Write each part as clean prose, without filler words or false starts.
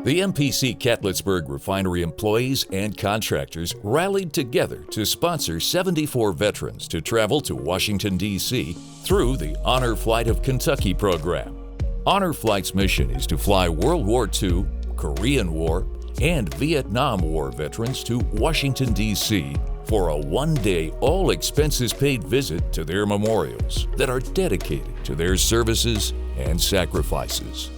The MPC Catlettsburg refinery employees and contractors rallied together to sponsor 74 veterans to travel to Washington, D.C. through the Honor Flight of Kentucky program. Honor Flight's mission is to fly World War II, Korean War, and Vietnam War veterans to Washington, D.C. for a one-day, all-expenses-paid visit to their memorials that are dedicated to their services and sacrifices.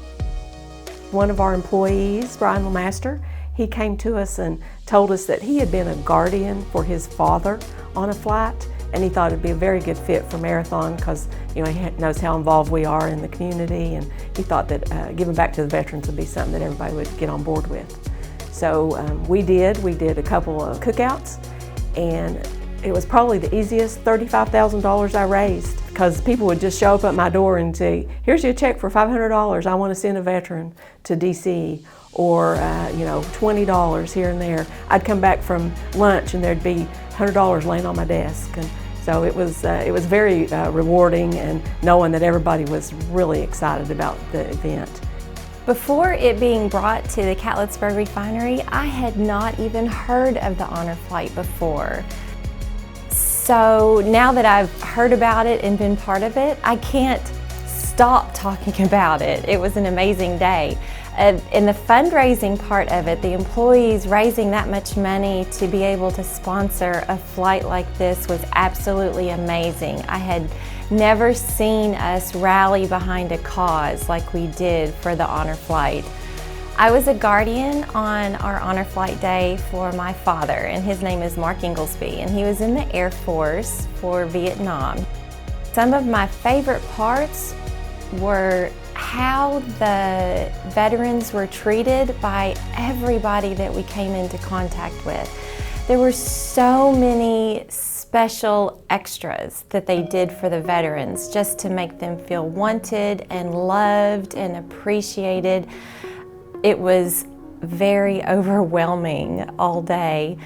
One of our employees, Brian LeMaster, he came to us and told us that he had been a guardian for his father on a flight, and he thought it'd be a very good fit for Marathon because he knows how involved we are in the community, and he thought that giving back to the veterans would be something that everybody would get on board with. So we did a couple of cookouts, and it was probably the easiest $35,000 I raised, because people would just show up at my door and say, here's your check for $500, I want to send a veteran to DC, or $20 here and there. I'd come back from lunch and there'd be $100 laying on my desk. And so it was very rewarding, and knowing that everybody was really excited about the event. Before it being brought to the Catlettsburg refinery, I had not even heard of the Honor Flight before. So now that I've heard about it and been part of it, I can't stop talking about it. It was an amazing day. In the fundraising part of it, the employees raising that much money to be able to sponsor a flight like this was absolutely amazing. I had never seen us rally behind a cause like we did for the Honor Flight. I was a guardian on our Honor Flight Day for my father, and his name is Mark Inglesby, and he was in the Air Force for Vietnam. Some of my favorite parts were how the veterans were treated by everybody that we came into contact with. There were so many special extras that they did for the veterans just to make them feel wanted and loved and appreciated. It was very overwhelming all day.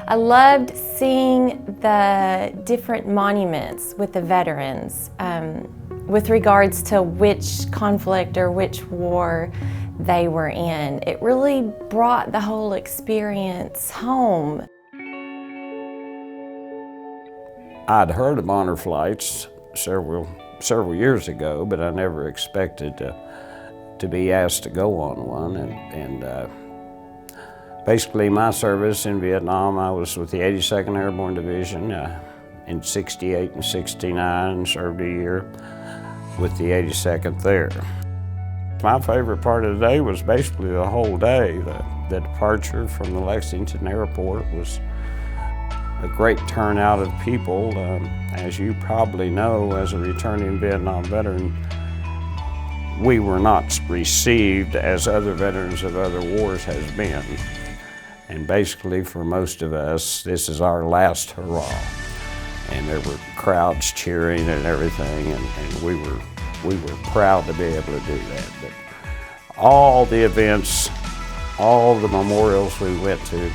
I loved seeing the different monuments with the veterans with regards to which conflict or which war they were in. It really brought the whole experience home. I'd heard of honor flights several years ago, but I never expected to be asked to go on one. And basically my service in Vietnam, I was with the 82nd Airborne Division in 68 and 69, served a year with the 82nd there. My favorite part of the day was basically the whole day. The departure from the Lexington Airport was a great turnout of people. As you probably know, as a returning Vietnam veteran, we were not received as other veterans of other wars has been. And basically for most of us, this is our last hurrah. And there were crowds cheering and everything, and we were proud to be able to do that. But all the events, all the memorials we went to,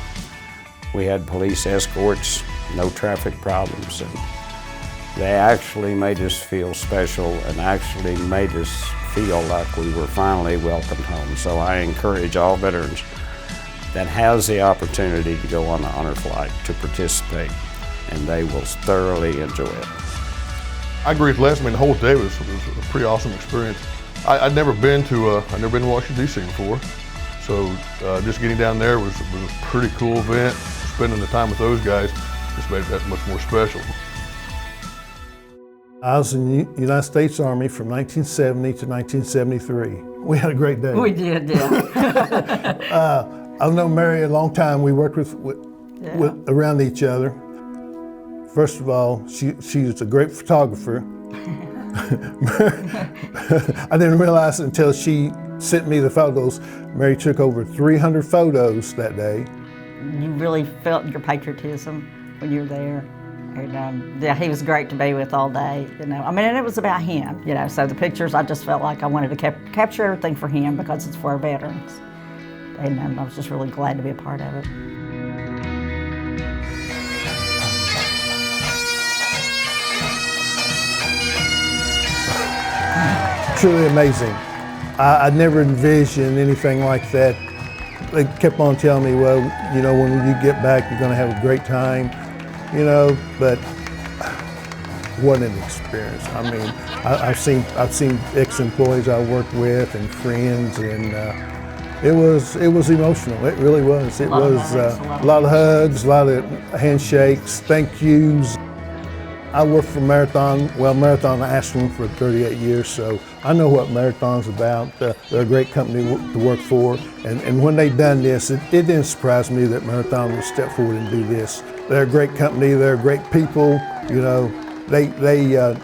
we had police escorts, no traffic problems, and they actually made us feel special and actually made us feel like we were finally welcomed home. So I encourage all veterans that has the opportunity to go on the honor flight to participate, and they will thoroughly enjoy it. I agree with Les. I mean, the whole day was a pretty awesome experience. I'd never been to Washington, D.C. before, so just getting down there was a pretty cool event. Spending the time with those guys just made it that much more special. I was in the United States Army from 1970 to 1973. We had a great day. We did, yeah. I've known Mary a long time. We worked with around each other. First of all, she's a great photographer. I didn't realize it until she sent me the photos. Mary took over 300 photos that day. You really felt your patriotism when you were there. And yeah, he was great to be with all day, I mean, and it was about him, so the pictures, I just felt like I wanted to capture everything for him because it's for our veterans. And I was just really glad to be a part of it. Truly amazing. I'd never envisioned anything like that they kept on telling me, well, you know, when you get back, you're going to have a great time, you know, but what an experience. I mean, I've seen ex-employees I worked with and friends, and it was emotional. It really was. It was a lot of hugs, a lot of handshakes, thank yous. I worked for Marathon. Well, Marathon asked them for 38 years, so I know what Marathon's about. They're a great company to work for, and when they done this, it didn't surprise me that Marathon would step forward and do this. They're a great company. They're great people. You know, they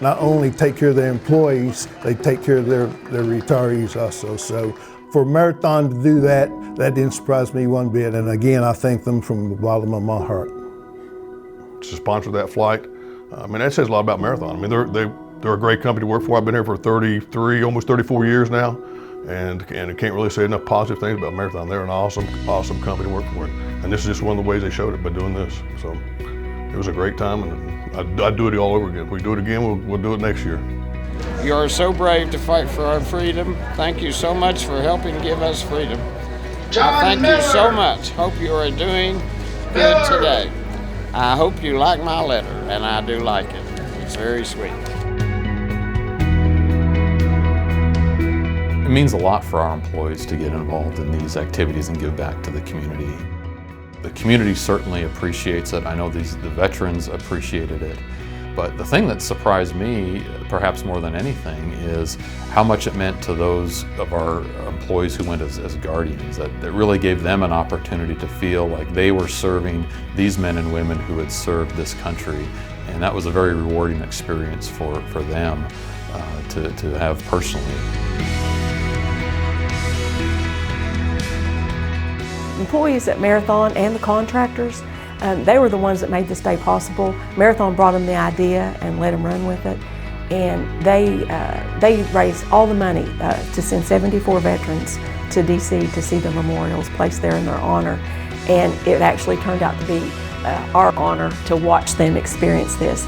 not only take care of their employees, they take care of their retirees also. So for Marathon to do that, that didn't surprise me one bit. And again, I thank them from the bottom of my heart. To sponsor that flight, I mean, that says a lot about Marathon. I mean, they're a great company to work for. I've been here for 33, almost 34 years now, and I can't really say enough positive things about Marathon. They're an awesome company to work for, and this is just one of the ways they showed it by doing this. So it was a great time, and I'd do it all over again. If we do it again, we'll do it next year. You are so brave to fight for our freedom. Thank you so much for helping give us freedom. Thank you so much. Hope you are doing good today. I hope you like my letter, and I do like it. It's very sweet. It means a lot for our employees to get involved in these activities and give back to the community. The community certainly appreciates it. I know the veterans appreciated it. But the thing that surprised me, perhaps more than anything, is how much it meant to those of our employees who went as guardians, that really gave them an opportunity to feel like they were serving these men and women who had served this country. And that was a very rewarding experience for them to have personally. Employees at Marathon and the contractors, they were the ones that made this day possible. Marathon brought them the idea and let them run with it. And they raised all the money to send 74 veterans to DC to see the memorials placed there in their honor. And it actually turned out to be our honor to watch them experience this.